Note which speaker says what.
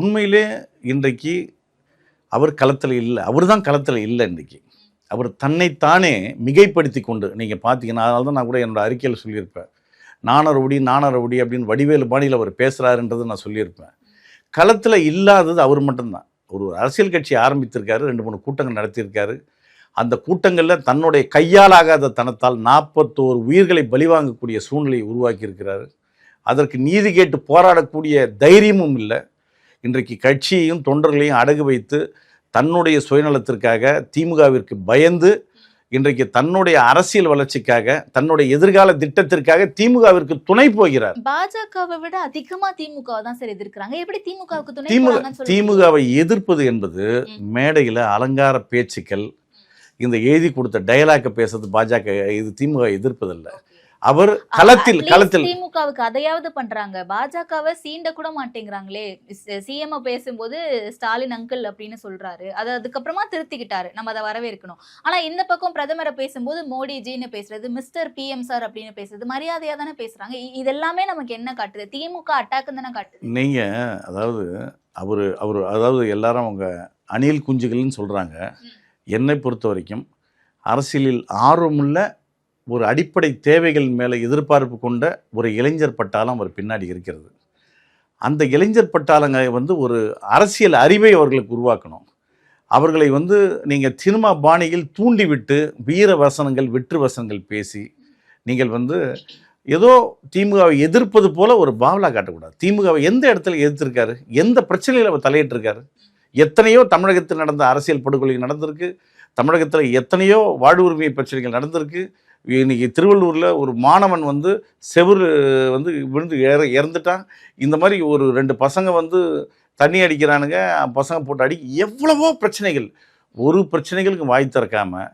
Speaker 1: உண்மையிலே இன்றைக்கு அவர் களத்தில் இல்லை. அவர் தான் களத்தில் இல்லை இன்றைக்கி. அவர் தன்னைத்தானே மிகைப்படுத்தி கொண்டு நீங்கள் பார்த்தீங்கன்னா, அதனால தான் நான் கூட என்னோடய அறிக்கையில் சொல்லியிருப்பேன். நாணரவுடி அப்படின்னு வடிவேலு பாணியில் அவர் பேசுகிறாருன்றது நான் சொல்லியிருப்பேன். களத்தில் இல்லாதது அவர் மட்டும்தான். ஒரு அரசியல் கட்சி ஆரம்பித்திருக்காரு, 2-3 கூட்டங்கள் நடத்தியிருக்காரு. அந்த கூட்டங்களில் தன்னுடைய கையாலாகாத தனத்தால் 41 உயிர்களை பலிவாங்கக்கூடிய சூழ்நிலையை உருவாக்கியிருக்கிறாரு. அதற்கு நீதி கேட்டு போராடக்கூடிய தைரியமும் இல்லை. இன்றைக்கு கட்சியையும் தொண்டர்களையும் அடகு வைத்து தன்னுடைய சுயநலத்திற்காக திமுகவிற்கு பயந்து இன்றைக்கு தன்னுடைய அரசியல் வளர்ச்சிக்காக தன்னுடைய எதிர்கால திட்டத்திற்காக திமுகவிற்கு துணை போகிறார்.
Speaker 2: பாஜகவை விட அதிகமா திமுக தான் சார் எதிர்க்கிறாங்க. எப்படி திமுகவுக்கு துணை?
Speaker 1: திமுகவை எதிர்ப்பது என்பது மேடையில் அலங்கார பேச்சுக்கள், இந்த எழுதி கொடுத்த டயலாக்க பேசுறது பாஜக, இது திமுக எதிர்ப்பதில்லை. அவர் களத்தில்
Speaker 2: திமுகவுக்கு அதையாவது பண்றாங்க. பாஜகவை சீண்ட கூட மாட்டேங்கிறாங்களே. சிஎம் பேசும்போது ஸ்டாலின் அங்கிள் அப்படின்னு சொல்றாரு, அதை அதுக்கப்புறமா திருத்திக்கிட்டாரு, நம்ம அதை வரவேற்கணும். ஆனா இந்த பக்கம் பிரதமரை பேசும்போது மோடிஜின்னு பேசுறது, மிஸ்டர் பிஎம் சார் அப்படின்னு பேசுறது, மரியாதையா தானே பேசுறாங்க. இது எல்லாமே நமக்கு என்ன காட்டுது? திமுக அட்டாக்கு தானே காட்டுது.
Speaker 1: நீங்க அதாவது எல்லாரும் அவங்க அணில் குஞ்சுகள்னு சொல்றாங்க. என்னை பொறுத்த வரைக்கும் அரசியலில் ஆர்வமுள்ள ஒரு அடிப்படை தேவைகள் மேலே எதிர்பார்ப்பு கொண்ட ஒரு இளைஞர் பட்டாளம் அவர் பின்னாடி இருக்கிறது. அந்த இளைஞர் பட்டாளங்க ஒரு அரசியல் அறிவை அவர்களுக்கு உருவாக்கணும். அவர்களை நீங்கள் சினிமா பாணியில் தூண்டிவிட்டு வீர வசனங்கள், வெற்று வசனங்கள் பேசி நீங்கள் ஏதோ திமுகவை எதிர்ப்பது போல ஒரு பாவலா காட்டக்கூடாது. திமுகவை எந்த இடத்துல எதிர்த்திருக்காரு? எந்த பிரச்சனையில் அவர் தலையிட்டிருக்காரு? எத்தனையோ தமிழகத்தில் நடந்த அரசியல் படுகொலைகள் நடந்திருக்கு. தமிழகத்தில் எத்தனையோ வாழ்வு உரிமை பிரச்சனைகள் நடந்திருக்கு. இன்றைக்கி திருவள்ளூரில் ஒரு மாணவன் செவுரு விழுந்து இறந்துட்டான். இந்த மாதிரி ஒரு 2 பசங்க தண்ணி அடிக்கிறானுங்க, பசங்க போட்டு எவ்வளவோ பிரச்சனைகள். ஒரு பிரச்சனைகளுக்கு வாய் திறக்காமல்